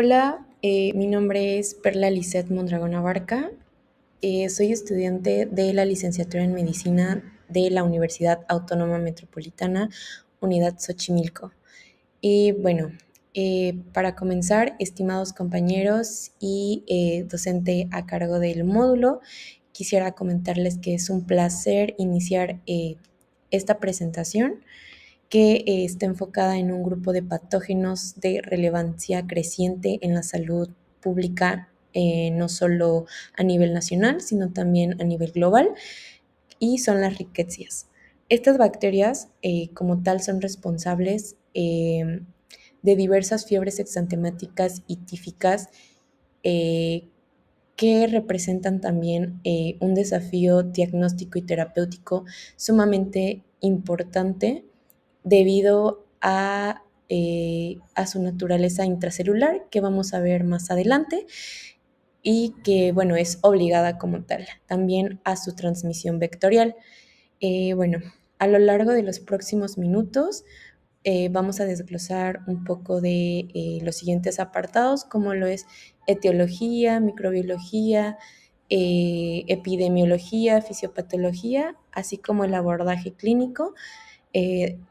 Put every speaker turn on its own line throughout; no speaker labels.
Hola, mi nombre es Perla Lisset Mondragón Abarca. Soy estudiante de la licenciatura en Medicina de la Universidad Autónoma Metropolitana, Unidad Xochimilco. Y bueno, para comenzar, estimados compañeros y docente a cargo del módulo, quisiera comentarles que es un placer iniciar esta presentación que está enfocada en un grupo de patógenos de relevancia creciente en la salud pública, no solo a nivel nacional, sino también a nivel global, y son las ricketsias. Estas bacterias, como tal, son responsables de diversas fiebres exantemáticas y tíficas eh, que representan también un desafío diagnóstico y terapéutico sumamente importante debido a su naturaleza intracelular, que vamos a ver más adelante, y que, bueno, es obligada como tal, también a su transmisión vectorial. Bueno, a lo largo de los próximos minutos vamos a desglosar un poco de los siguientes apartados, como lo es etiología, microbiología, epidemiología, fisiopatología, así como el abordaje clínico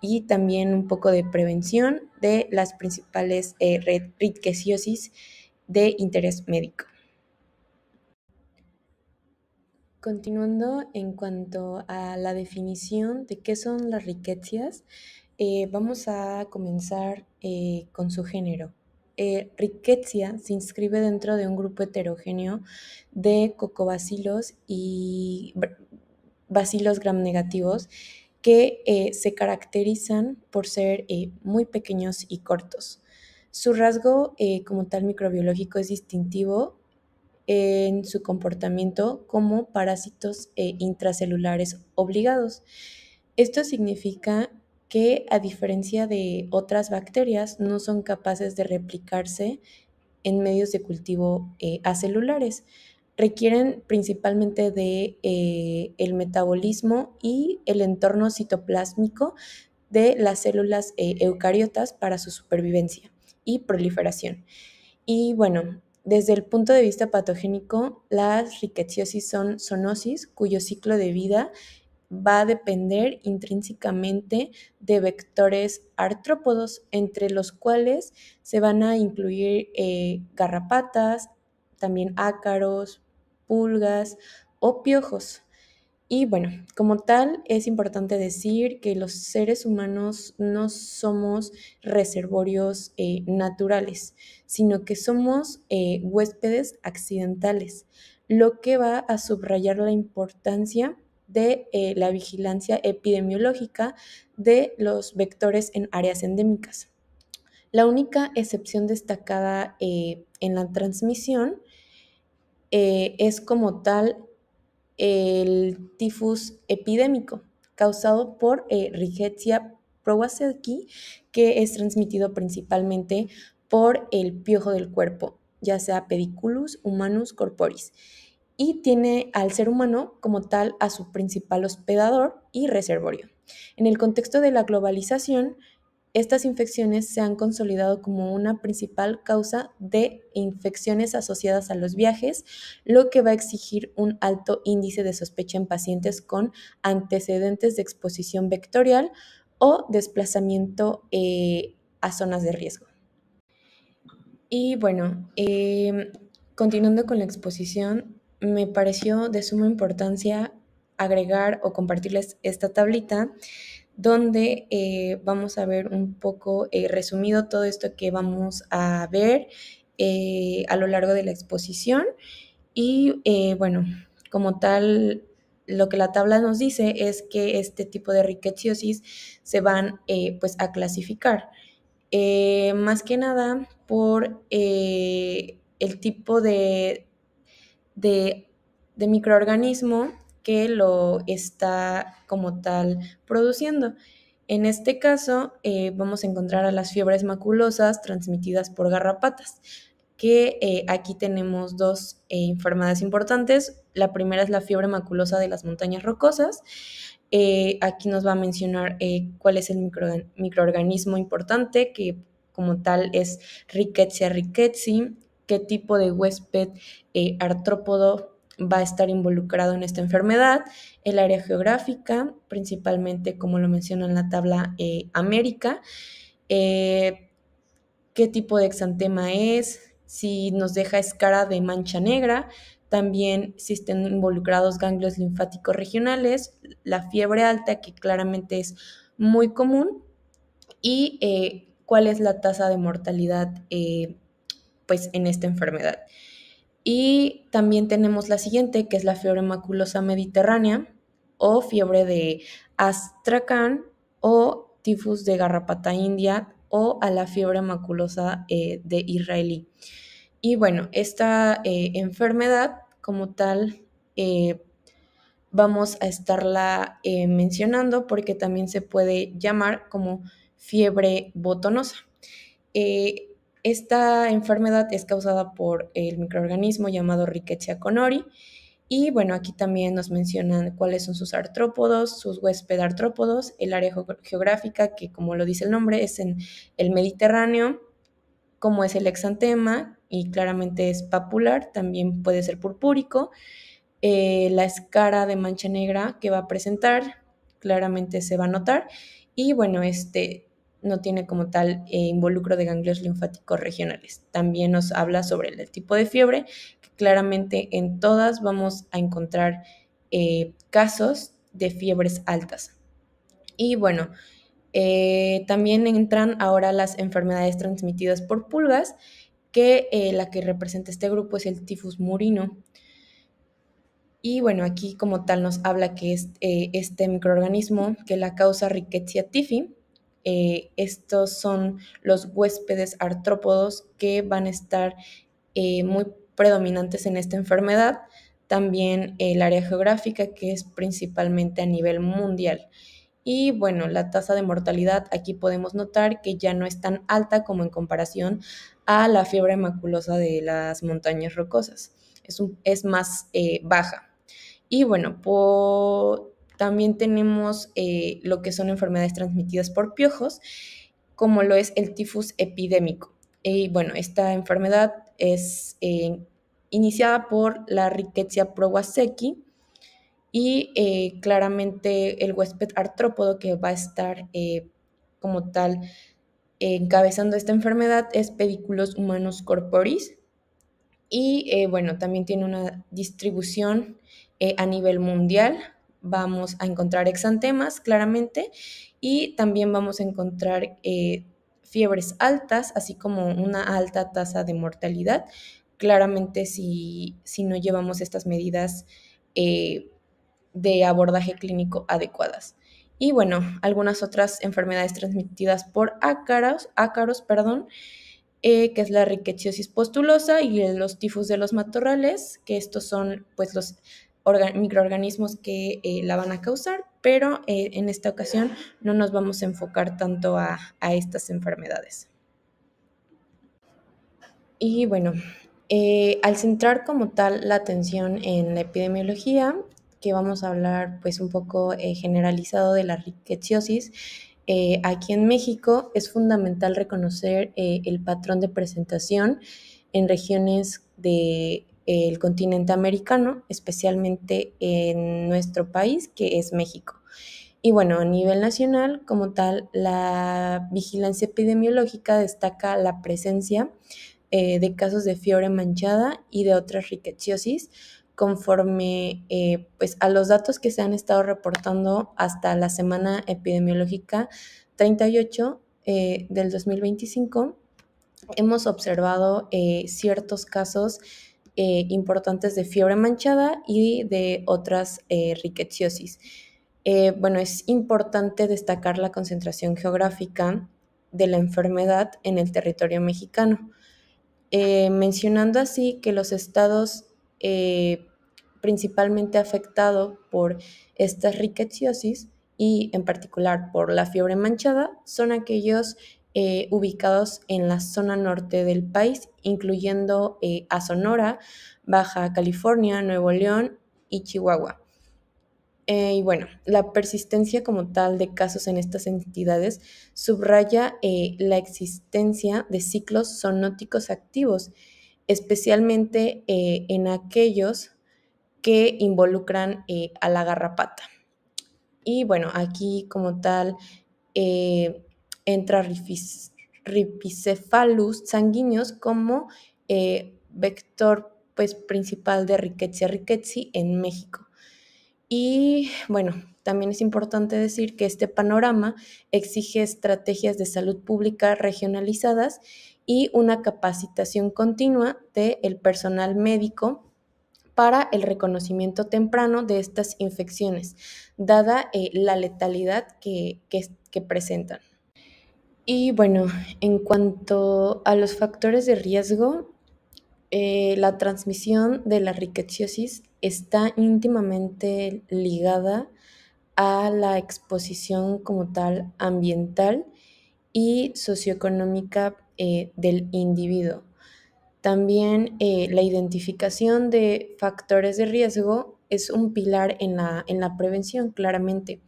y también un poco de prevención de las principales riqueciosis de interés médico. Continuando en cuanto a la definición de qué son las riquecias, vamos a comenzar con su género. Rickettsia se inscribe dentro de un grupo heterogéneo de cocobacilos y bacilos gram negativos que se caracterizan por ser muy pequeños y cortos. Su rasgo como tal microbiológico es distintivo en su comportamiento como parásitos intracelulares obligados. Esto significa que, a diferencia de otras bacterias, no son capaces de replicarse en medios de cultivo acelulares. Requieren principalmente de el metabolismo y el entorno citoplásmico de las células eucariotas para su supervivencia y proliferación. Y bueno, desde el punto de vista patogénico, las rickettsiosis son zoonosis cuyo ciclo de vida va a depender intrínsecamente de vectores artrópodos, entre los cuales se van a incluir garrapatas, también ácaros, pulgas o piojos. Y bueno, como tal, es importante decir que los seres humanos no somos reservorios naturales, sino que somos huéspedes accidentales, lo que va a subrayar la importancia de la vigilancia epidemiológica de los vectores en áreas endémicas. La única excepción destacada en la transmisión es como tal el tifus epidémico causado por Rickettsia prowazekii, que es transmitido principalmente por el piojo del cuerpo, ya sea Pediculus humanus corporis, y tiene al ser humano como tal a su principal hospedador y reservorio. En el contexto de la globalización, estas infecciones se han consolidado como una principal causa de infecciones asociadas a los viajes, lo que va a exigir un alto índice de sospecha en pacientes con antecedentes de exposición vectorial o desplazamiento a zonas de riesgo. Y bueno, continuando con la exposición, me pareció de suma importancia agregar o compartirles esta tablita donde vamos a ver un poco resumido todo esto que vamos a ver a lo largo de la exposición. Y bueno, como tal, lo que la tabla nos dice es que este tipo de rickettsiosis se van pues a clasificar. Más que nada por el tipo de, de microorganismo que lo está como tal produciendo. En este caso, vamos a encontrar a las fiebres maculosas transmitidas por garrapatas, que aquí tenemos dos enfermedades importantes. La primera es la fiebre maculosa de las montañas rocosas. Aquí nos va a mencionar cuál es el microorganismo importante que como tal es Rickettsia rickettsii, qué tipo de huésped artrópodo va a estar involucrado en esta enfermedad, el área geográfica, principalmente como lo menciona en la tabla América, qué tipo de exantema es, si nos deja escara de mancha negra, también si estén involucrados ganglios linfáticos regionales, la fiebre alta, que claramente es muy común, y cuál es la tasa de mortalidad pues, en esta enfermedad. Y también tenemos la siguiente, que es la fiebre maculosa mediterránea o fiebre de Astracán o tifus de garrapata india o a la fiebre maculosa de israelí. Y bueno, esta enfermedad como tal vamos a estarla mencionando porque también se puede llamar como fiebre botonosa. Esta enfermedad es causada por el microorganismo llamado Rickettsia connori y bueno, aquí también nos mencionan cuáles son sus artrópodos, sus huésped artrópodos, el área geográfica que como lo dice el nombre es en el Mediterráneo, como es el exantema y claramente es papular, también puede ser purpúrico, la escara de mancha negra que va a presentar, claramente se va a notar, y bueno, no tiene como tal involucro de ganglios linfáticos regionales. También nos habla sobre el tipo de fiebre, que claramente en todas vamos a encontrar casos de fiebres altas. Y bueno, también entran ahora las enfermedades transmitidas por pulgas, que la que representa este grupo es el tifus murino. Y bueno, aquí como tal nos habla que es este microorganismo que la causa Rickettsia typhi. Estos son los huéspedes artrópodos que van a estar muy predominantes en esta enfermedad. También el área geográfica, que es principalmente a nivel mundial. Y bueno, la tasa de mortalidad aquí podemos notar que ya no es tan alta como en comparación a la fiebre maculosa de las montañas rocosas. Es más baja. Y bueno, también tenemos lo que son enfermedades transmitidas por piojos, como lo es el tifus epidémico. Y bueno, esta enfermedad es iniciada por la Rickettsia prowazekii y claramente el huésped artrópodo que va a estar como tal encabezando esta enfermedad es Pediculus humanus corporis, y bueno, también tiene una distribución a nivel mundial. Vamos a encontrar exantemas, claramente, y también vamos a encontrar fiebres altas, así como una alta tasa de mortalidad. Claramente, si no llevamos estas medidas de abordaje clínico adecuadas. Y bueno, algunas otras enfermedades transmitidas por ácaros, perdón, que es la riqueciosis postulosa y los tifus de los matorrales, que estos son pues los microorganismos que la van a causar, pero en esta ocasión no nos vamos a enfocar tanto a estas enfermedades. Y bueno, al centrar como tal la atención en la epidemiología, que vamos a hablar pues un poco generalizado de la rickettsiosis, aquí en México es fundamental reconocer el patrón de presentación en regiones del continente americano, especialmente en nuestro país, que es México. Y bueno, a nivel nacional, como tal, la vigilancia epidemiológica destaca la presencia de casos de fiebre manchada y de otras rickettsiosis, conforme pues a los datos que se han estado reportando hasta la semana epidemiológica 38 del 2025, hemos observado ciertos casos importantes de fiebre manchada y de otras rickettsiosis. Bueno, es importante destacar la concentración geográfica de la enfermedad en el territorio mexicano, mencionando así que los estados principalmente afectados por esta rickettsiosis y en particular por la fiebre manchada son aquellos ubicados en la zona norte del país, incluyendo a Sonora, Baja California, Nuevo León y Chihuahua. Y bueno, la persistencia como tal de casos en estas entidades subraya la existencia de ciclos zoonóticos activos, especialmente en aquellos que involucran a la garrapata. Y bueno, aquí como tal eh, entra Rhipicephalus sanguíneos como vector pues, principal de Rickettsia rickettsii en México. Y bueno, también es importante decir que este panorama exige estrategias de salud pública regionalizadas y una capacitación continua del personal médico para el reconocimiento temprano de estas infecciones, dada la letalidad que presentan. Y bueno, en cuanto a los factores de riesgo, la transmisión de la rickettsiosis está íntimamente ligada a la exposición como tal ambiental y socioeconómica del individuo. También la identificación de factores de riesgo es un pilar en la prevención, claramente.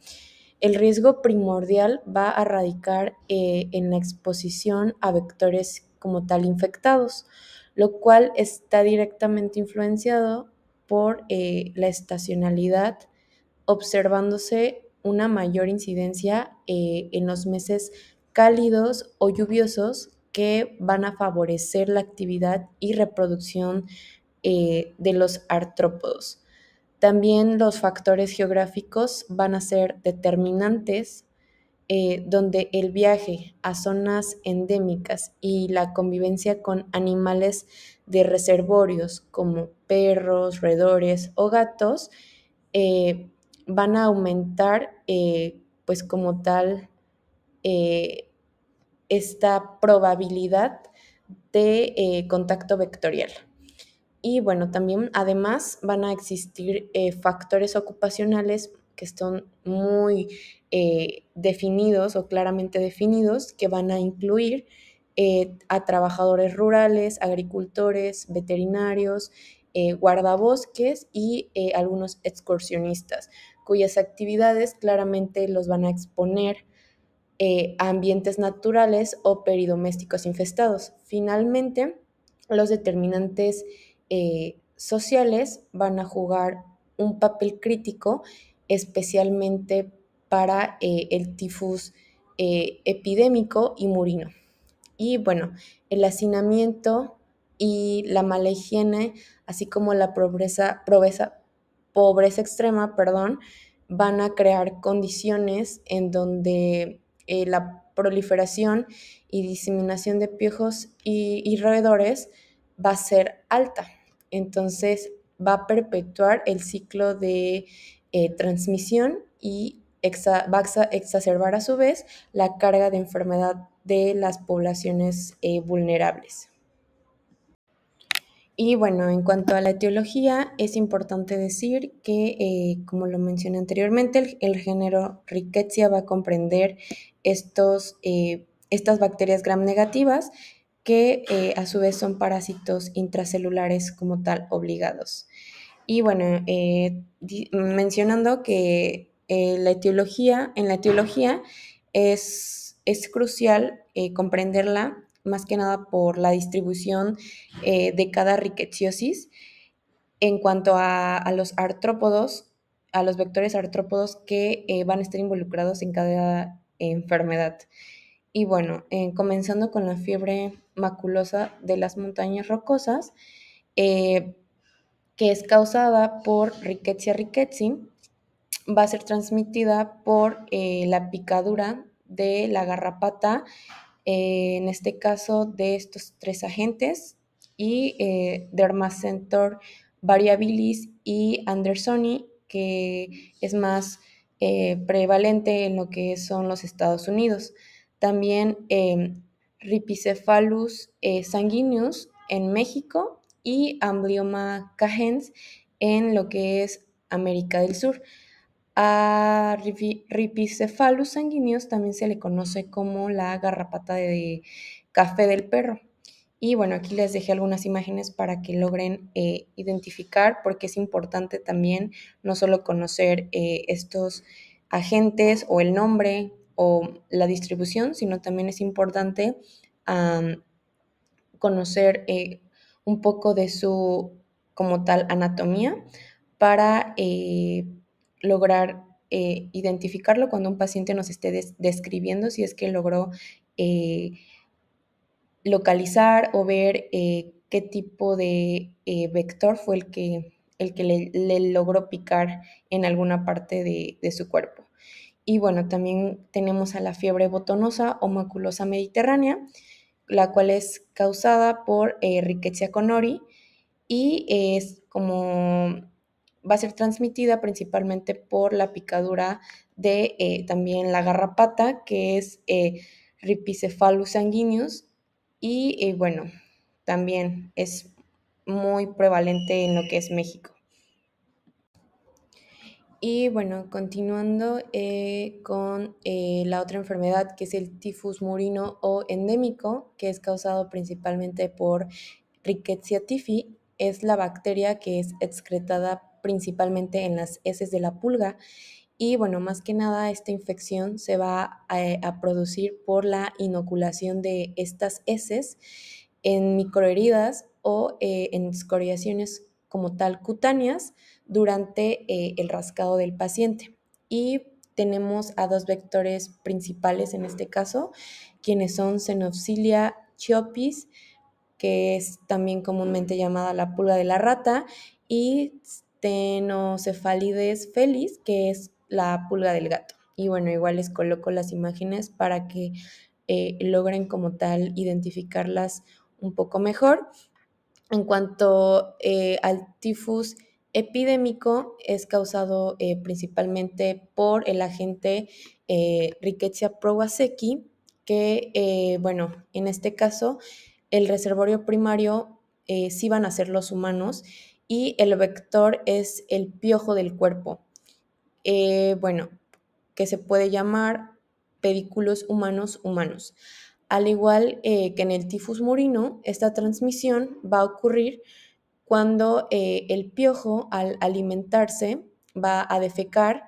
El riesgo primordial va a radicar en la exposición a vectores como tal infectados, lo cual está directamente influenciado por la estacionalidad, observándose una mayor incidencia en los meses cálidos o lluviosos que van a favorecer la actividad y reproducción de los artrópodos. También los factores geográficos van a ser determinantes, donde el viaje a zonas endémicas y la convivencia con animales de reservorios como perros, roedores o gatos eh, van a aumentar pues como tal eh, esta probabilidad de contacto vectorial. Y bueno, también además van a existir factores ocupacionales que están muy definidos o claramente definidos, que van a incluir a trabajadores rurales, agricultores, veterinarios, guardabosques y algunos excursionistas, cuyas actividades claramente los van a exponer a ambientes naturales o peridomésticos infestados. Finalmente, los determinantes sociales van a jugar un papel crítico, especialmente para el tifus epidémico y murino. Y bueno, el hacinamiento y la mala higiene, así como la pobreza extrema, perdón, van a crear condiciones en donde la proliferación y diseminación de piojos y roedores va a ser alta. Entonces va a perpetuar el ciclo de transmisión y va a exacerbar a su vez la carga de enfermedad de las poblaciones vulnerables. Y bueno, en cuanto a la etiología, es importante decir que, como lo mencioné anteriormente, el género Rickettsia va a comprender estas bacterias gram negativas que a su vez son parásitos intracelulares como tal obligados. Y bueno, mencionando que en la etiología es crucial comprenderla más que nada por la distribución de cada rickettsiosis en cuanto a los artrópodos, a los vectores artrópodos que van a estar involucrados en cada enfermedad. Y bueno, comenzando con la fiebre maculosa de las montañas rocosas, eh, que es causada por Rickettsia rickettsii, va a ser transmitida por la picadura de la garrapata, en este caso de estos tres agentes, y Dermacentor variabilis y andersoni, que es más prevalente en lo que son los Estados Unidos. También Rhipicephalus sanguineus en México y Amblyomma cagens en lo que es América del Sur. A Rhipicephalus sanguineus también se le conoce como la garrapata de café del perro. Y bueno, aquí les dejé algunas imágenes para que logren identificar, porque es importante también no solo conocer estos agentes o el nombre o la distribución, sino también es importante conocer un poco de su como tal anatomía para lograr identificarlo cuando un paciente nos esté describiendo si es que logró eh, localizar o ver qué tipo de vector fue el que le logró picar en alguna parte de su cuerpo. Y bueno, también tenemos a la fiebre botonosa o maculosa mediterránea, la cual es causada por Rickettsia connori y es como va a ser transmitida principalmente por la picadura de también la garrapata, que es Rhipicephalus sanguineus, y bueno, también es muy prevalente en lo que es México. Y bueno, continuando con la otra enfermedad que es el tifus murino o endémico, que es causado principalmente por Rickettsia typhi, es la bacteria que es excretada principalmente en las heces de la pulga. Y bueno, más que nada esta infección se va a producir por la inoculación de estas heces en microheridas o en escoriaciones como tal cutáneas durante el rascado del paciente. Y tenemos a dos vectores principales en este caso, quienes son Xenopsilia chyopis, que es también comúnmente llamada la pulga de la rata, y Stenocephalides felis, que es la pulga del gato. Y bueno, igual les coloco las imágenes para que logren como tal identificarlas un poco mejor. En cuanto al tifus epidémico, es causado principalmente por el agente Rickettsia prowazekii, que, bueno, en este caso, el reservorio primario sí van a ser los humanos y el vector es el piojo del cuerpo. Bueno, que se puede llamar pedículos humanos humanos. Al igual que en el tifus murino, esta transmisión va a ocurrir cuando el piojo al alimentarse va a defecar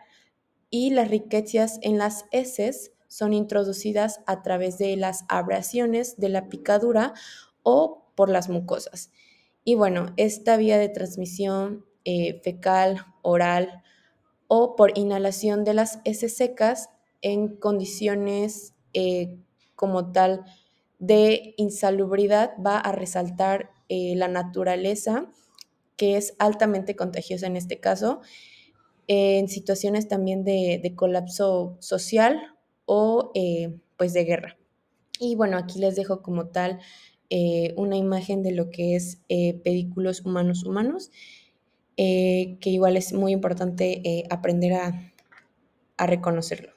y las riquecias en las heces son introducidas a través de las abrasiones de la picadura o por las mucosas. Y bueno, esta vía de transmisión fecal, oral o por inhalación de las heces secas en condiciones como tal de insalubridad va a resaltar la naturaleza, que es altamente contagiosa en este caso, en situaciones también de colapso social o pues de guerra. Y bueno, aquí les dejo como tal una imagen de lo que es pedículos humanos humanos, que igual es muy importante aprender a reconocerlo.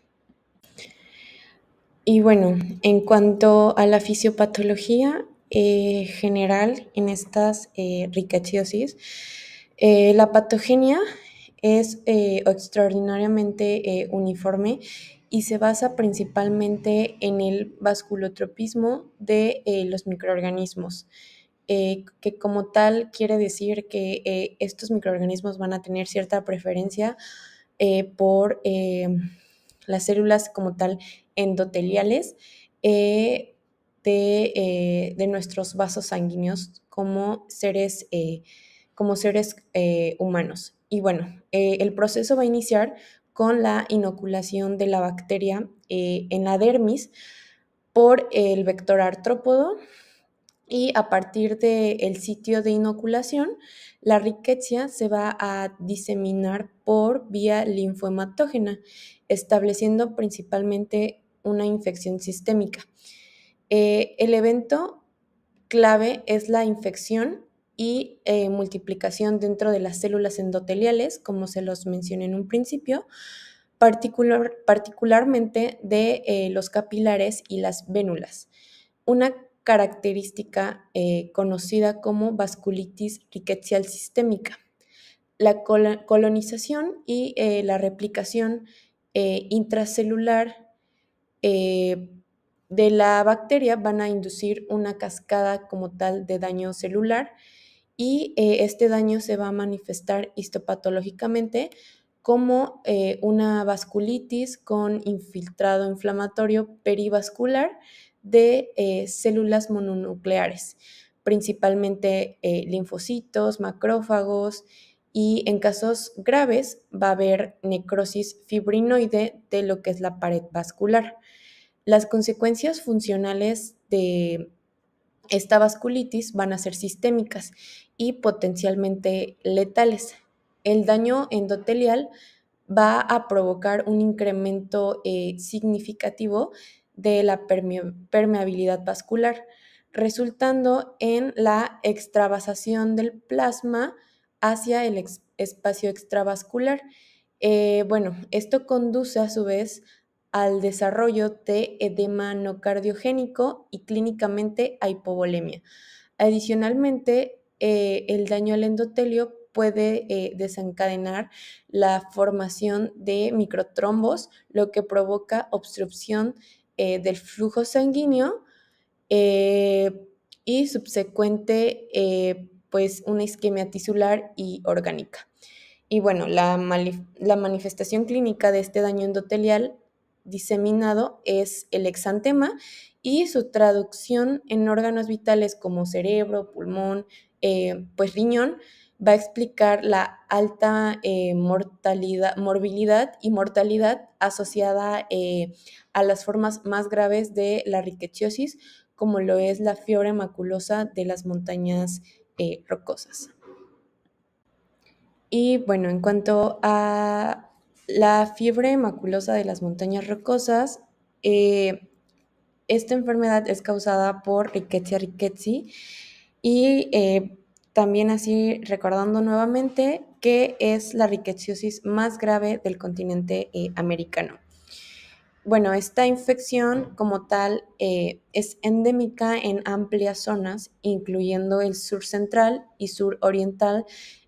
Y bueno, en cuanto a la fisiopatología general en estas ricachiosis, la patogenia es extraordinariamente uniforme y se basa principalmente en el vasculotropismo de los microorganismos, que como tal quiere decir que estos microorganismos van a tener cierta preferencia por las células como tal endoteliales de nuestros vasos sanguíneos como seres humanos. Y bueno, el proceso va a iniciar con la inoculación de la bacteria en la dermis por el vector artrópodo, y a partir del sitio de inoculación, la riqueza se va a diseminar por vía linfohematógena, estableciendo principalmente una infección sistémica. El evento clave es la infección y multiplicación dentro de las células endoteliales, como se los mencioné en un principio, particularmente de los capilares y las vénulas. Una característica conocida como vasculitis rickettsial sistémica. La colonización y la replicación intracelular de la bacteria van a inducir una cascada como tal de daño celular y este daño se va a manifestar histopatológicamente como una vasculitis con infiltrado inflamatorio perivascular de células mononucleares, principalmente linfocitos, macrófagos, y en casos graves va a haber necrosis fibrinoide de lo que es la pared vascular. Las consecuencias funcionales de esta vasculitis van a ser sistémicas y potencialmente letales. El daño endotelial va a provocar un incremento significativo de la permeabilidad vascular, resultando en la extravasación del plasma hacia el espacio extravascular. Bueno, esto conduce a su vez al desarrollo de edema no cardiogénico y clínicamente a hipovolemia. Adicionalmente, el daño al endotelio puede desencadenar la formación de microtrombos, lo que provoca obstrucción del flujo sanguíneo y subsecuente pues una isquemia tisular y orgánica. Y bueno, la manifestación clínica de este daño endotelial diseminado es el exantema y su traducción en órganos vitales como cerebro, pulmón, pues riñón, va a explicar la alta morbilidad y mortalidad asociada a las formas más graves de la rickettsiosis, como lo es la fiebre maculosa de las montañas rocosas. Y bueno, en cuanto a la fiebre maculosa de las montañas rocosas, esta enfermedad es causada por Rickettsia rickettsii y también así recordando nuevamente que es la rickettsiosis más grave del continente americano. Bueno, esta infección como tal es endémica en amplias zonas, incluyendo el sur central y sur oriental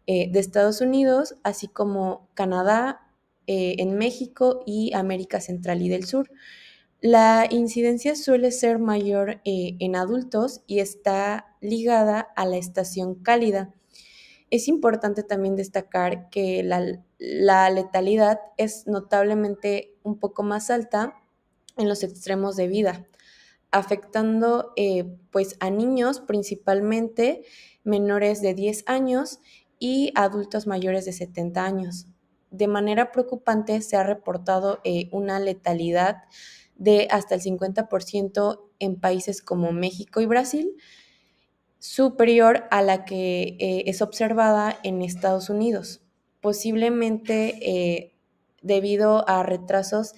de Estados Unidos, así como Canadá, en México y América Central y del Sur. La incidencia suele ser mayor en adultos y está ligada a la estación cálida. Es importante también destacar que la letalidad es notablemente un poco más alta en los extremos de vida, afectando pues a niños principalmente menores de 10 años y adultos mayores de 70 años. De manera preocupante se ha reportado una letalidad de hasta el 50% en países como México y Brasil, superior a la que es observada en Estados Unidos, posiblemente debido a retrasos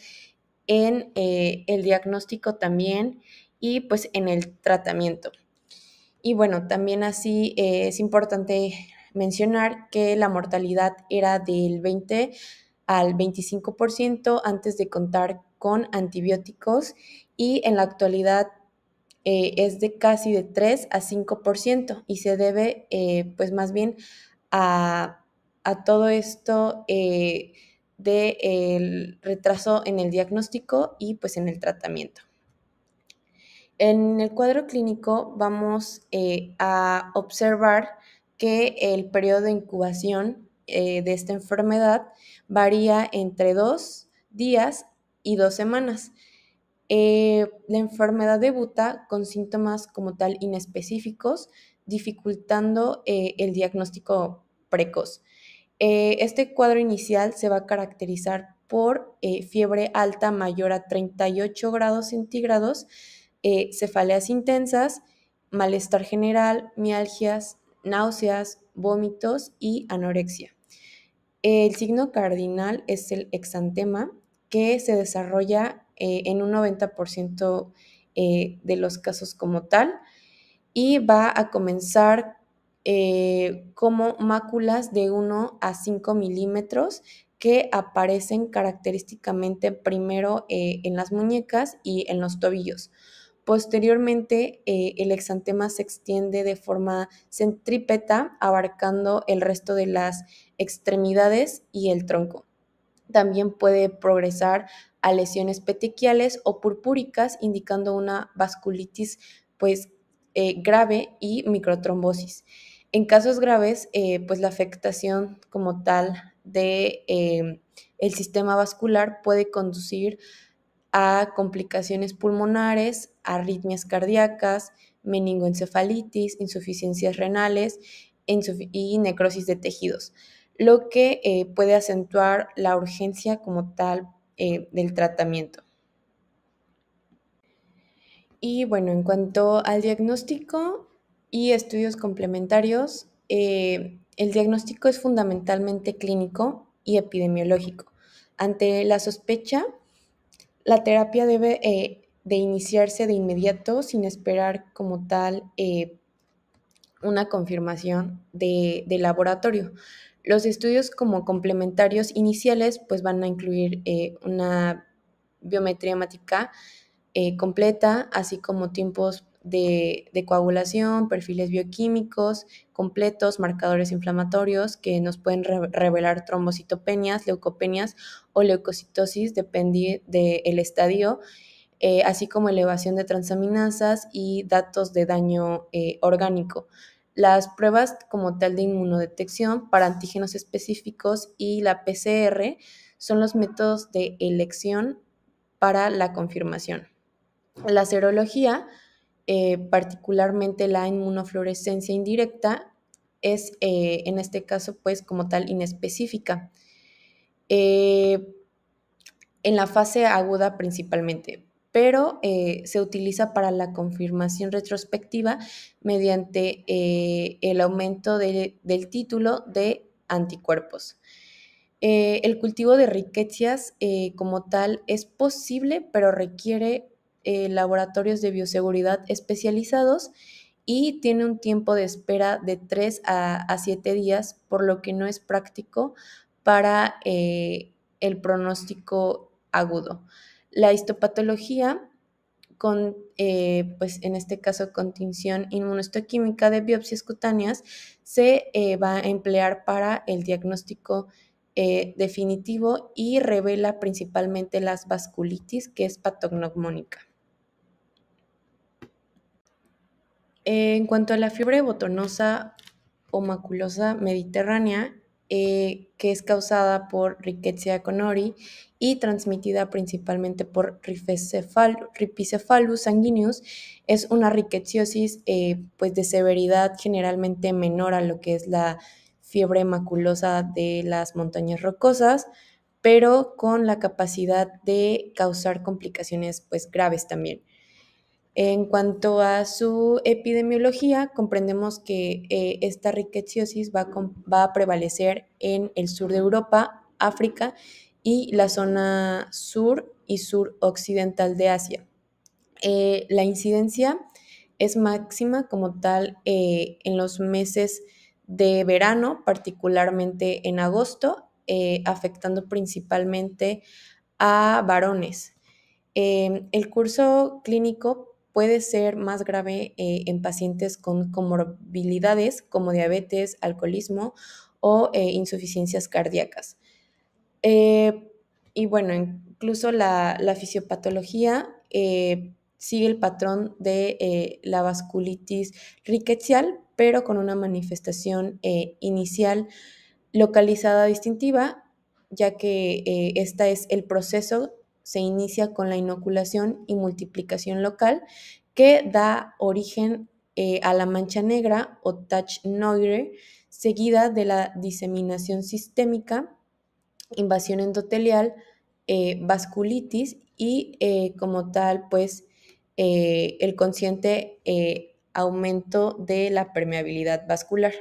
en el diagnóstico también y pues en el tratamiento. Y bueno, también así es importante mencionar que la mortalidad era del 20 al 25% antes de contar con antibióticos y en la actualidad es de casi de 3 a 5% y se debe pues más bien a todo esto del retraso en el diagnóstico y pues en el tratamiento. En el cuadro clínico vamos a observar que el periodo de incubación de esta enfermedad varía entre 2 días y 2 semanas. La enfermedad debuta con síntomas como tal inespecíficos, dificultando el diagnóstico precoz. Este cuadro inicial se va a caracterizar por fiebre alta mayor a 38 grados centígrados, cefaleas intensas, malestar general, mialgias, náuseas, vómitos y anorexia. El signo cardinal es el exantema, que se desarrolla en un 90% de los casos como tal y va a comenzar como máculas de 1 a 5 milímetros que aparecen característicamente primero en las muñecas y en los tobillos. Posteriormente, el exantema se extiende de forma centrípeta, abarcando el resto de las extremidades y el tronco. También puede progresar a lesiones petequiales o purpúricas, indicando una vasculitis pues, grave y microtrombosis. En casos graves, pues la afectación como tal de el sistema vascular puede conducir a complicaciones pulmonares, arritmias cardíacas, meningoencefalitis, insuficiencias renales y necrosis de tejidos, lo que puede acentuar la urgencia como tal del tratamiento. Y bueno, en cuanto al diagnóstico y estudios complementarios, el diagnóstico es fundamentalmente clínico y epidemiológico. Ante la sospecha, la terapia debe de iniciarse de inmediato sin esperar como tal una confirmación de laboratorio. Los estudios como complementarios iniciales pues van a incluir una biometría hemática completa, así como tiempos de coagulación, perfiles bioquímicos completos, marcadores inflamatorios que nos pueden revelar trombocitopenias, leucopenias o leucocitosis, depende del estadio, así como elevación de transaminasas y datos de daño orgánico. Las pruebas como tal de inmunodetección para antígenos específicos y la PCR son los métodos de elección para la confirmación. La serología, particularmente la inmunofluorescencia indirecta, es en este caso pues como tal inespecífica. En la fase aguda principalmente, pero se utiliza para la confirmación retrospectiva mediante el aumento del título de anticuerpos. El cultivo de riquecias como tal es posible, pero requiere laboratorios de bioseguridad especializados y tiene un tiempo de espera de 3 a 7 días, por lo que no es práctico para el pronóstico agudo. La histopatología con, pues en este caso, con tinción inmunohistoquímica de biopsias cutáneas, se va a emplear para el diagnóstico definitivo y revela principalmente las vasculitis, que es patognomónica. En cuanto a la fiebre botonosa o maculosa mediterránea, que es causada por Rickettsia connori y transmitida principalmente por Ripicephalus sanguineus, es una rickettsiosis pues de severidad generalmente menor a lo que es la fiebre maculosa de las montañas rocosas, pero con la capacidad de causar complicaciones pues graves también. En cuanto a su epidemiología, comprendemos que esta rickettsiosis va a prevalecer en el sur de Europa, África y la zona sur y suroccidental de Asia. La incidencia es máxima como tal en los meses de verano, particularmente en agosto, afectando principalmente a varones. El curso clínico puede ser más grave en pacientes con comorbilidades como diabetes, alcoholismo o insuficiencias cardíacas. Y bueno, incluso la fisiopatología sigue el patrón de la vasculitis rickettsial, pero con una manifestación inicial localizada distintiva, ya que esta es el proceso, se inicia con la inoculación y multiplicación local que da origen a la mancha negra o Tache noire, seguida de la diseminación sistémica, invasión endotelial, vasculitis y como tal, pues el consciente aumento de la permeabilidad vascular.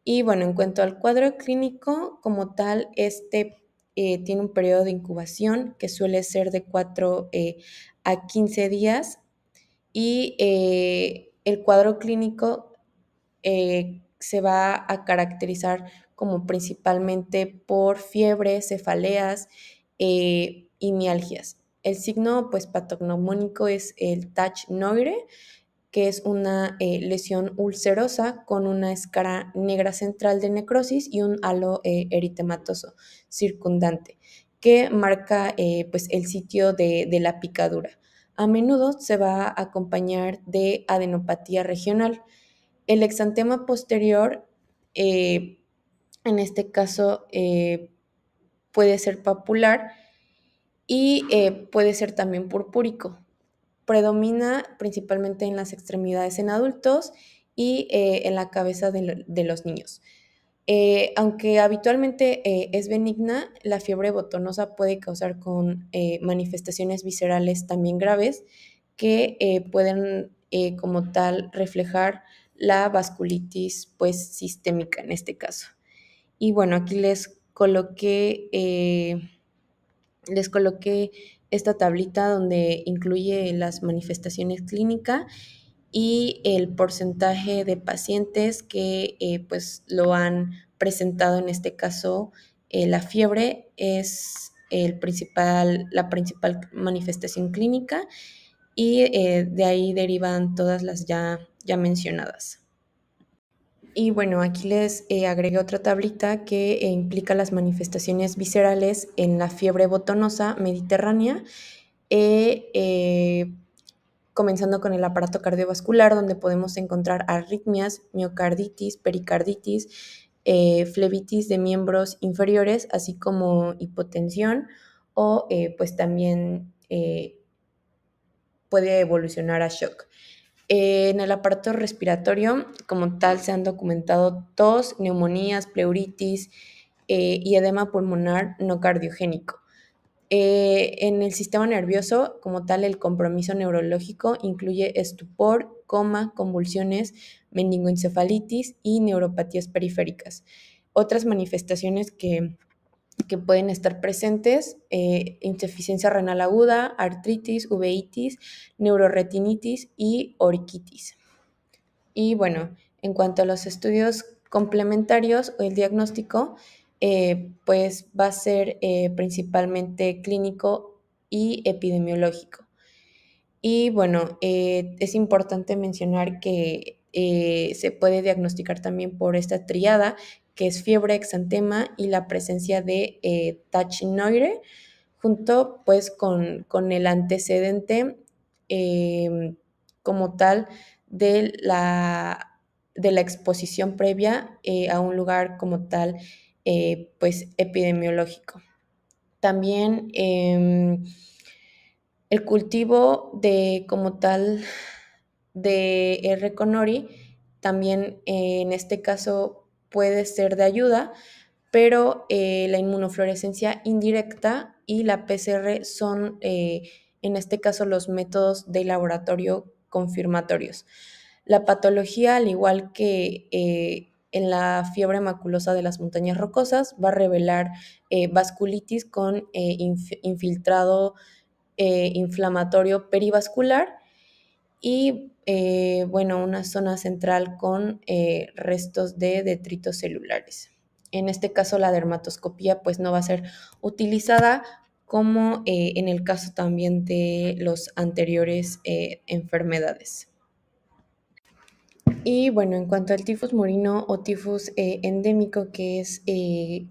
Y bueno, en cuanto al cuadro clínico, como tal, este tiene un periodo de incubación que suele ser de 4 a 15 días y el cuadro clínico se va a caracterizar como principalmente por fiebre, cefaleas y mialgias. El signo pues patognomónico es el Tache noire, que es una lesión ulcerosa con una escara negra central de necrosis y un halo eritematoso circundante. que marca pues el sitio de la picadura. A menudo se va a acompañar de adenopatía regional. El exantema posterior, en este caso, puede ser papular y puede ser también purpúrico. Predomina principalmente en las extremidades en adultos y en la cabeza de los niños. Aunque habitualmente es benigna, la fiebre botonosa puede causar con manifestaciones viscerales también graves que pueden como tal reflejar la vasculitis pues sistémica en este caso. Y bueno, aquí les coloqué esta tablita donde incluye las manifestaciones clínicas y el porcentaje de pacientes que pues lo han presentado. En este caso, la fiebre es la principal manifestación clínica y de ahí derivan todas las ya mencionadas. Y bueno, aquí les agregué otra tablita que implica las manifestaciones viscerales en la fiebre botonosa mediterránea, comenzando con el aparato cardiovascular, donde podemos encontrar arritmias, miocarditis, pericarditis, flebitis de miembros inferiores, así como hipotensión o pues también puede evolucionar a shock. En el aparato respiratorio, como tal, se han documentado tos, neumonías, pleuritis y edema pulmonar no cardiogénico. En el sistema nervioso, como tal, el compromiso neurológico incluye estupor, coma, convulsiones, meningoencefalitis y neuropatías periféricas. Otras manifestaciones que pueden estar presentes, insuficiencia renal aguda, artritis, uveitis, neuroretinitis y oriquitis. Y bueno, en cuanto a los estudios complementarios o el diagnóstico, pues va a ser principalmente clínico y epidemiológico. Y bueno, es importante mencionar que se puede diagnosticar también por esta triada, que es fiebre, exantema y la presencia de tachynoide, junto pues con el antecedente como tal de la exposición previa a un lugar como tal pues epidemiológico. También el cultivo de como tal de R. conori también en este caso puede ser de ayuda, pero la inmunofluorescencia indirecta y la PCR son en este caso los métodos de laboratorio confirmatorios. La patología, al igual que en la fiebre maculosa de las montañas rocosas, va a revelar vasculitis con infiltrado inflamatorio perivascular y bueno, una zona central con restos de detritos celulares. En este caso, la dermatoscopía pues no va a ser utilizada como en el caso también de los anteriores enfermedades. Y bueno, en cuanto al tifus murino o tifus endémico, que es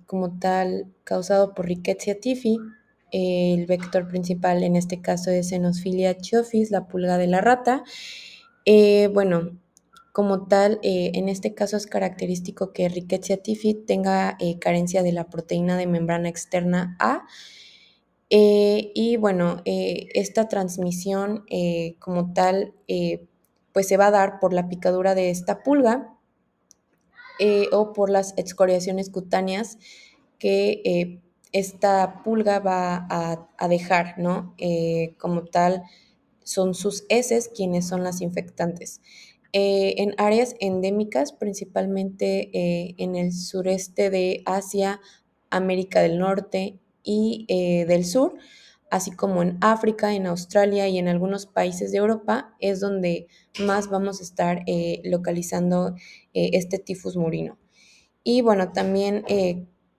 como tal causado por Rickettsia typhi, el vector principal en este caso es Xenophila chiofis, la pulga de la rata. Bueno, como tal, en este caso es característico que Rickettsia typhi tenga carencia de la proteína de membrana externa A. Y bueno, esta transmisión como tal pues se va a dar por la picadura de esta pulga o por las excoriaciones cutáneas que esta pulga va a dejar, ¿no? Como tal, son sus heces quienes son las infectantes. En áreas endémicas, principalmente en el sureste de Asia, América del Norte y del Sur, así como en África, en Australia y en algunos países de Europa, es donde más vamos a estar localizando este tifus murino. Y bueno, también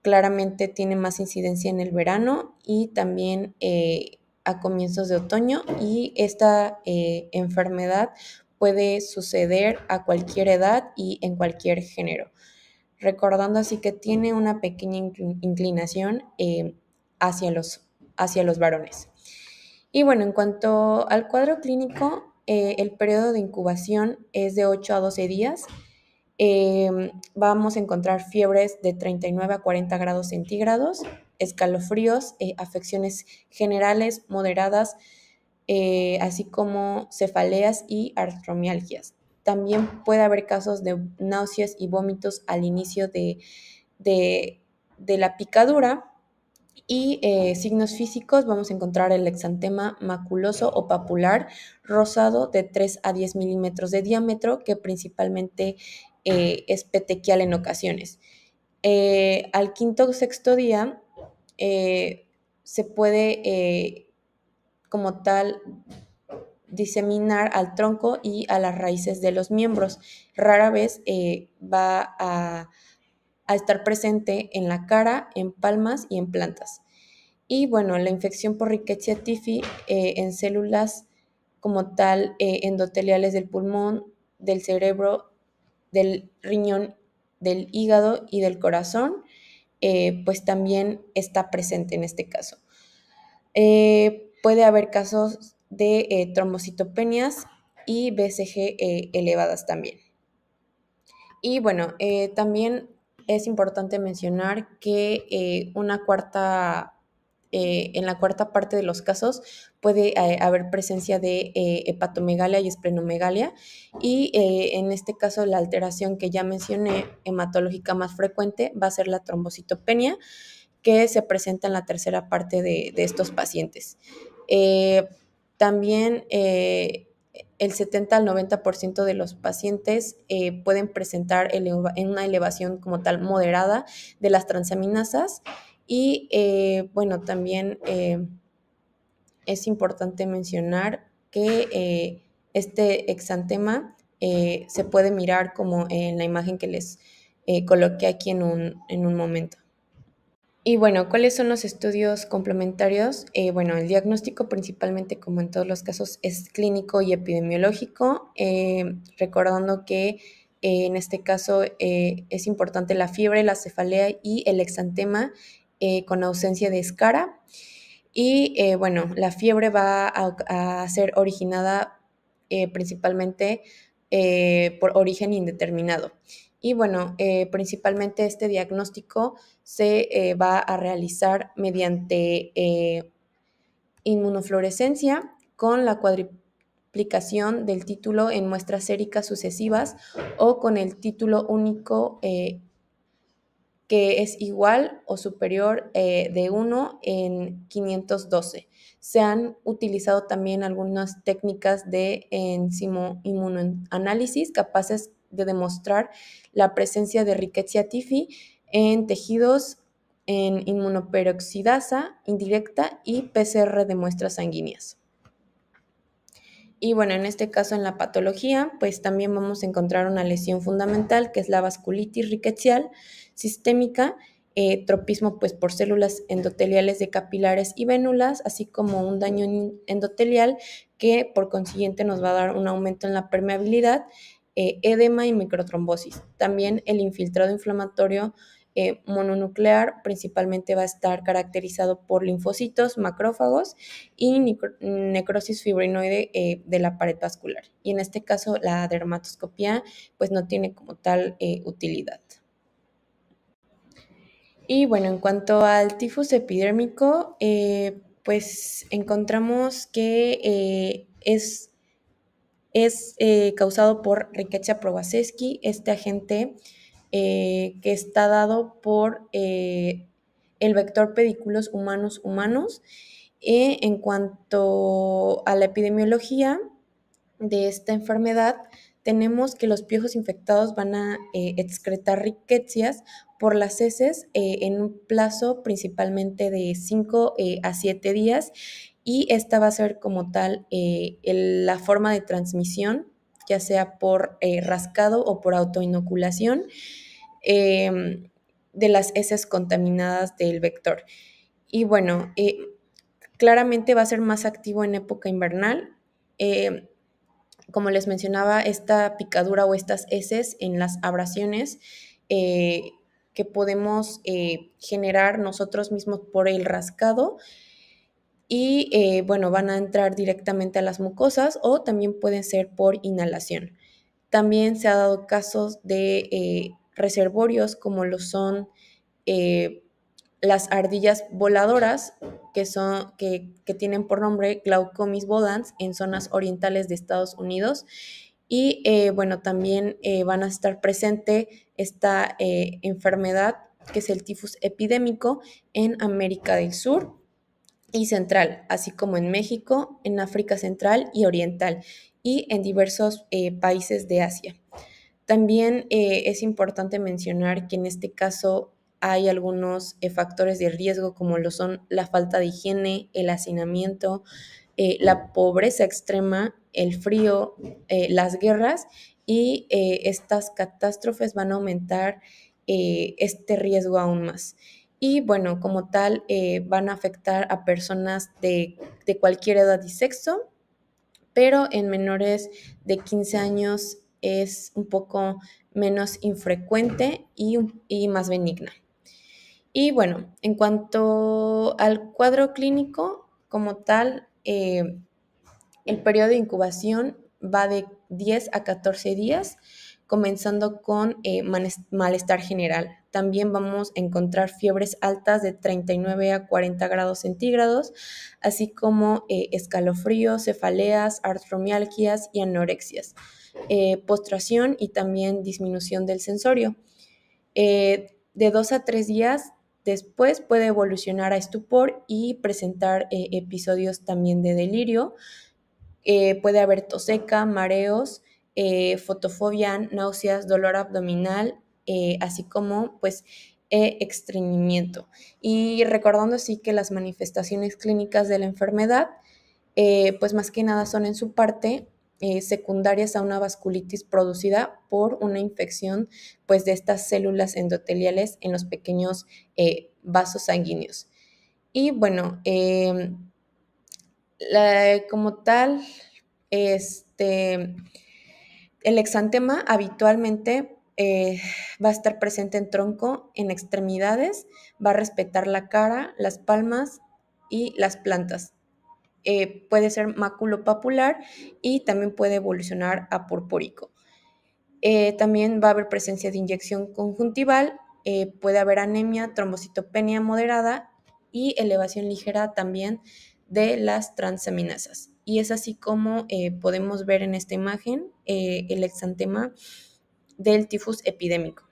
claramente tiene más incidencia en el verano y también a comienzos de otoño, y esta enfermedad puede suceder a cualquier edad y en cualquier género. Recordando así que tiene una pequeña inclinación hacia los varones. Y bueno, en cuanto al cuadro clínico, el periodo de incubación es de 8 a 12 días. Vamos a encontrar fiebres de 39 a 40 grados centígrados, escalofríos, afecciones generales moderadas, así como cefaleas y artromialgias. También puede haber casos de náuseas y vómitos al inicio de la picadura. Y signos físicos, vamos a encontrar el exantema maculoso o papular rosado de 3 a 10 milímetros de diámetro, que principalmente es petequial en ocasiones. Al quinto o sexto día se puede como tal diseminar al tronco y a las raíces de los miembros. Rara vez va a estar presente en la cara, en palmas y en plantas. Y bueno, la infección por Rickettsia typhi en células como tal endoteliales del pulmón, del cerebro, del riñón, del hígado y del corazón, pues también está presente en este caso. Puede haber casos de trombocitopenias y BCG elevadas también. Y bueno, también es importante mencionar que en la cuarta parte de los casos puede haber presencia de hepatomegalia y esplenomegalia, y en este caso la alteración que ya mencioné, hematológica más frecuente, va a ser la trombocitopenia, que se presenta en la tercera parte de estos pacientes. También el 70 al 90% de los pacientes pueden presentar una elevación como tal moderada de las transaminasas, y bueno, también es importante mencionar que este exantema se puede mirar como en la imagen que les coloqué aquí en un momento. Y bueno, ¿cuáles son los estudios complementarios? Bueno, el diagnóstico principalmente, como en todos los casos, es clínico y epidemiológico, recordando que en este caso es importante la fiebre, la cefalea y el exantema con ausencia de escara. Y bueno, la fiebre va a ser originada principalmente por origen indeterminado. Y bueno, principalmente este diagnóstico se va a realizar mediante inmunofluorescencia con la cuadriplicación del título en muestras séricas sucesivas, o con el título único que es igual o superior de 1 en 512. Se han utilizado también algunas técnicas de enzimo inmunoanálisis capaces de demostrar la presencia de Rickettsia typhi en tejidos, en inmunoperoxidasa indirecta y PCR de muestras sanguíneas. Y bueno, en este caso, en la patología, pues también vamos a encontrar una lesión fundamental, que es la vasculitis rickettsial sistémica, tropismo pues por células endoteliales de capilares y vénulas, así como un daño endotelial que por consiguiente nos va a dar un aumento en la permeabilidad, edema y microtrombosis. También el infiltrado inflamatorio mononuclear principalmente va a estar caracterizado por linfocitos, macrófagos y necrosis fibrinoide de la pared vascular. Y en este caso la dermatoscopía pues no tiene como tal utilidad. Y bueno, en cuanto al tifus epidérmico, pues encontramos que es causado por Rickettsia prowazekii, este agente que está dado por el vector pediculos humanos. En cuanto a la epidemiología de esta enfermedad, tenemos que los piojos infectados van a excretar rickettsias por las heces en un plazo principalmente de 5 a 7 días, y esta va a ser como tal la forma de transmisión, ya sea por rascado o por autoinoculación de las heces contaminadas del vector. Y bueno, claramente va a ser más activo en época invernal. Como les mencionaba, esta picadura o estas heces en las abrasiones que podemos generar nosotros mismos por el rascado y bueno, van a entrar directamente a las mucosas o también pueden ser por inhalación. También se ha dado casos de reservorios como lo son eh, las ardillas voladoras, que tienen por nombre Glaucomis volans en zonas orientales de Estados Unidos. Y bueno, también van a estar presente esta enfermedad que es el tifus epidémico en América del Sur y Central, así como en México, en África Central y Oriental y en diversos países de Asia. También es importante mencionar que en este caso hay algunos factores de riesgo como lo son la falta de higiene, el hacinamiento, la pobreza extrema, el frío, las guerras y estas catástrofes van a aumentar este riesgo aún más. Y bueno, como tal, van a afectar a personas de cualquier edad y sexo, pero en menores de 15 años es un poco menos infrecuente y más benigna. Y bueno, en cuanto al cuadro clínico como tal, el periodo de incubación va de 10 a 14 días, comenzando con malestar general. También vamos a encontrar fiebres altas de 39 a 40 grados centígrados, así como escalofríos, cefaleas, artromialgias y anorexias, postración y también disminución del sensorio. De 2 a 3 días después puede evolucionar a estupor y presentar episodios también de delirio. Puede haber tos seca, mareos, fotofobia, náuseas, dolor abdominal, así como pues estreñimiento. Y recordando así que las manifestaciones clínicas de la enfermedad, pues más que nada son en su parte secundarias a una vasculitis producida por una infección pues de estas células endoteliales en los pequeños vasos sanguíneos. Y bueno, como tal, el exantema habitualmente va a estar presente en tronco, en extremidades, va a respetar la cara, las palmas y las plantas. Puede ser maculopapular y también puede evolucionar a purpúrico. También va a haber presencia de inyección conjuntival, puede haber anemia, trombocitopenia moderada y elevación ligera también de las transaminasas. Y es así como podemos ver en esta imagen el exantema del tifus epidémico.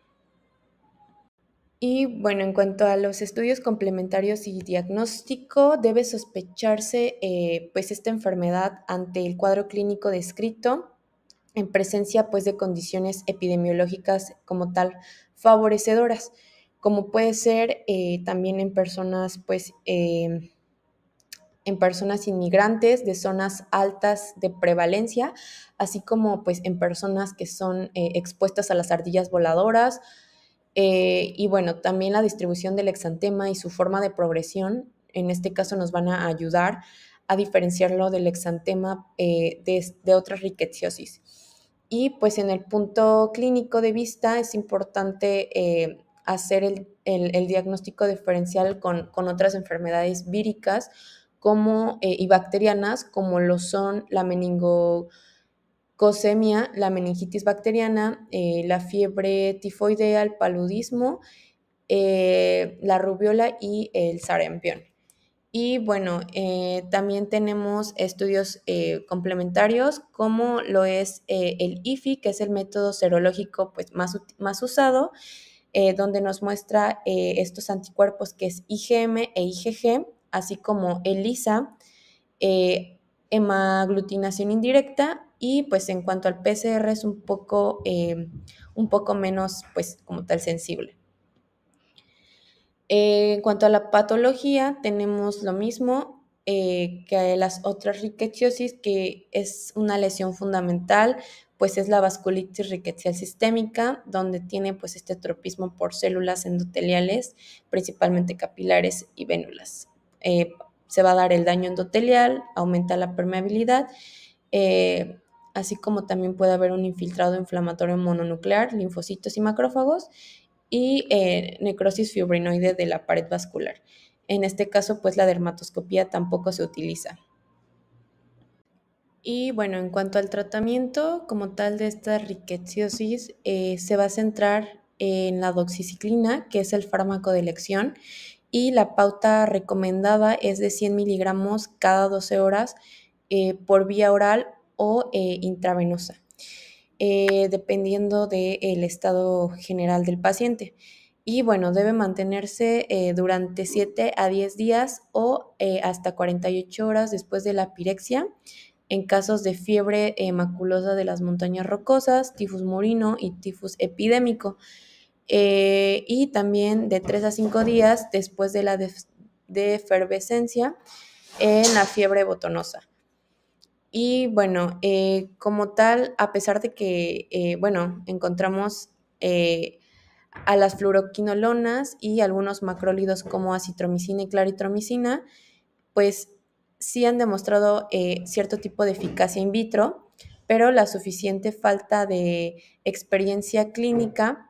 Y bueno, en cuanto a los estudios complementarios y diagnóstico, debe sospecharse pues esta enfermedad ante el cuadro clínico descrito en presencia pues de condiciones epidemiológicas como tal favorecedoras, como puede ser también en personas en personas inmigrantes de zonas altas de prevalencia, así como pues en personas que son expuestas a las ardillas voladoras. Y bueno, también la distribución del exantema y su forma de progresión, en este caso nos van a ayudar a diferenciarlo del exantema de otras rickettsiosis. Y pues en el punto clínico de vista es importante hacer el diagnóstico diferencial con otras enfermedades víricas y bacterianas, como lo son la meningococcemia, la meningitis bacteriana, la fiebre tifoidea, el paludismo, la rubiola y el sarampión. Y bueno, también tenemos estudios complementarios como lo es el IFI, que es el método serológico pues, más usado, donde nos muestra estos anticuerpos que es IgM e IgG, así como ELISA, hemaglutinación indirecta, y pues en cuanto al PCR es un poco menos pues como tal sensible. En cuanto a la patología, tenemos lo mismo que las otras rickettsiosis, que es una lesión fundamental, pues es la vasculitis rickettsial sistémica, donde tiene pues este tropismo por células endoteliales, principalmente capilares y vénulas. Se va a dar el daño endotelial, aumenta la permeabilidad, así como también puede haber un infiltrado inflamatorio mononuclear, linfocitos y macrófagos, y necrosis fibrinoide de la pared vascular. En este caso, pues la dermatoscopía tampoco se utiliza. Y bueno, en cuanto al tratamiento como tal de esta rickettsiosis, se va a centrar en la doxiciclina, que es el fármaco de elección, y la pauta recomendada es de 100 miligramos cada 12 horas por vía oral o intravenosa, dependiendo del estado general del paciente. Y bueno, debe mantenerse durante 7 a 10 días o hasta 48 horas después de la pirexia en casos de fiebre maculosa de las montañas rocosas, tifus murino y tifus epidémico. Y también de 3 a 5 días después de la defervescencia en la fiebre botonosa. Y bueno, como tal, a pesar de que, bueno, encontramos a las fluoroquinolonas y algunos macrólidos como acitromicina y claritromicina, pues sí han demostrado cierto tipo de eficacia in vitro, pero la suficiente falta de experiencia clínica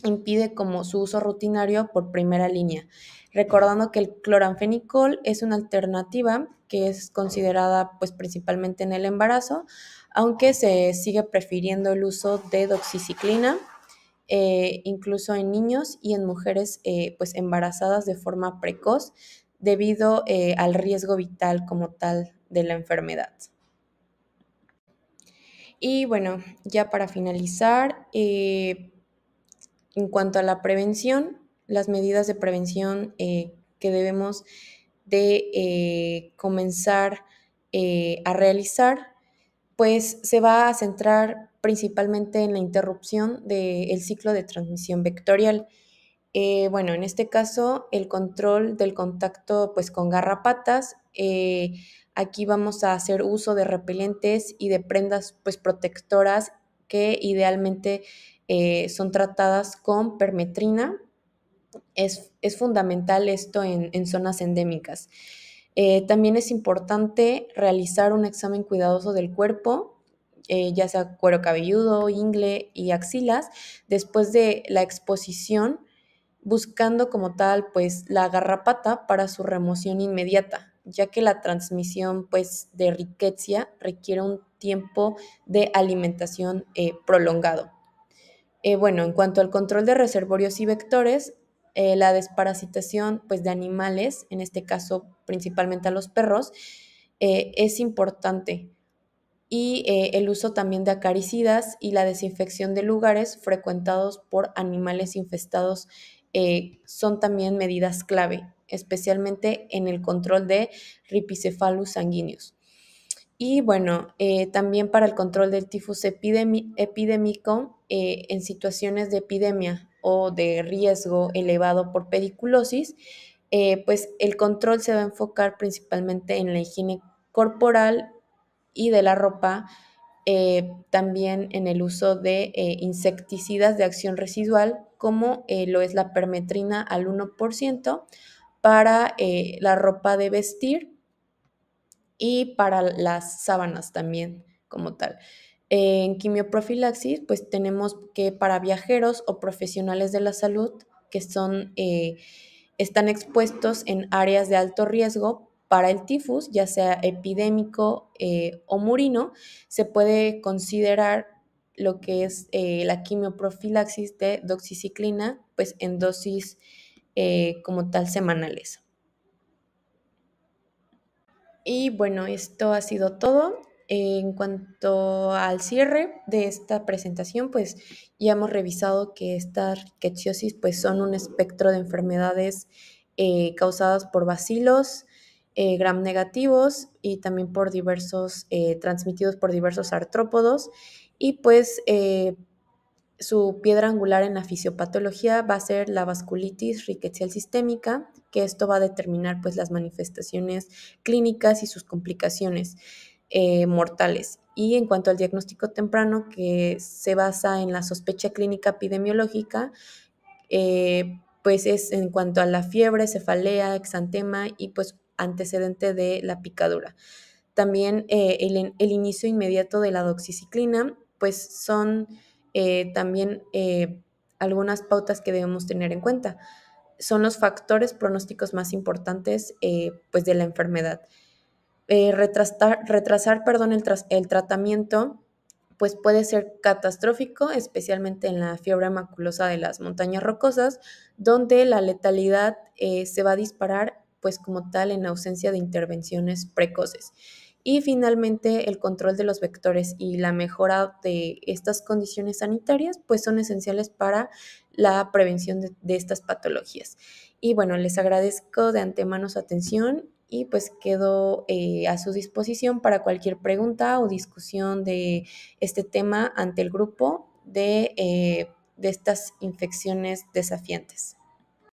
impide como su uso rutinario por primera línea, recordando que el cloranfenicol es una alternativa que es considerada pues principalmente en el embarazo, aunque se sigue prefiriendo el uso de doxiciclina, incluso en niños y en mujeres pues embarazadas de forma precoz debido al riesgo vital como tal de la enfermedad. Y bueno, ya para finalizar, en cuanto a la prevención, las medidas de prevención que debemos de comenzar a realizar, pues se va a centrar principalmente en la interrupción del ciclo de transmisión vectorial. Bueno, en este caso, el control del contacto pues, con garrapatas. Aquí vamos a hacer uso de repelentes y de prendas pues, protectoras que idealmente son tratadas con permetrina. Es fundamental esto en zonas endémicas. También es importante realizar un examen cuidadoso del cuerpo, ya sea cuero cabelludo, ingle y axilas, después de la exposición, buscando como tal pues la garrapata para su remoción inmediata, ya que la transmisión pues de rickettsia requiere un tiempo de alimentación prolongado. Bueno, en cuanto al control de reservorios y vectores, la desparasitación pues, de animales, en este caso principalmente a los perros, es importante. Y el uso también de acaricidas y la desinfección de lugares frecuentados por animales infestados son también medidas clave, especialmente en el control de Ripicephalus sanguíneos. Y bueno, también para el control del tifus epidémico en situaciones de epidemia o de riesgo elevado por pediculosis, pues el control se va a enfocar principalmente en la higiene corporal y de la ropa, también en el uso de insecticidas de acción residual, como lo es la permetrina al 1% para la ropa de vestir y para las sábanas también como tal. En quimioprofilaxis, pues tenemos que para viajeros o profesionales de la salud que están expuestos en áreas de alto riesgo para el tifus, ya sea epidémico o murino, se puede considerar lo que es la quimioprofilaxis de doxiciclina, pues en dosis como tal semanales. Y bueno, esto ha sido todo. En cuanto al cierre de esta presentación, pues ya hemos revisado que estas rickettsiosis pues son un espectro de enfermedades causadas por bacilos gram negativos y también por transmitidos por diversos artrópodos y pues su piedra angular en la fisiopatología va a ser la vasculitis rickettsial sistémica, que esto va a determinar pues las manifestaciones clínicas y sus complicaciones mortales. Y en cuanto al diagnóstico temprano, que se basa en la sospecha clínica epidemiológica, pues es en cuanto a la fiebre, cefalea, exantema y pues antecedente de la picadura. También el inicio inmediato de la doxiciclina, pues son también algunas pautas que debemos tener en cuenta. Son los factores pronósticos más importantes pues de la enfermedad. Retrasar el tratamiento pues puede ser catastrófico, especialmente en la fiebre maculosa de las montañas rocosas, donde la letalidad se va a disparar pues como tal en ausencia de intervenciones precoces. Y finalmente, el control de los vectores y la mejora de estas condiciones sanitarias pues son esenciales para la prevención de estas patologías. Y bueno, les agradezco de antemano su atención y pues quedo a su disposición para cualquier pregunta o discusión de este tema ante el grupo de estas infecciones desafiantes.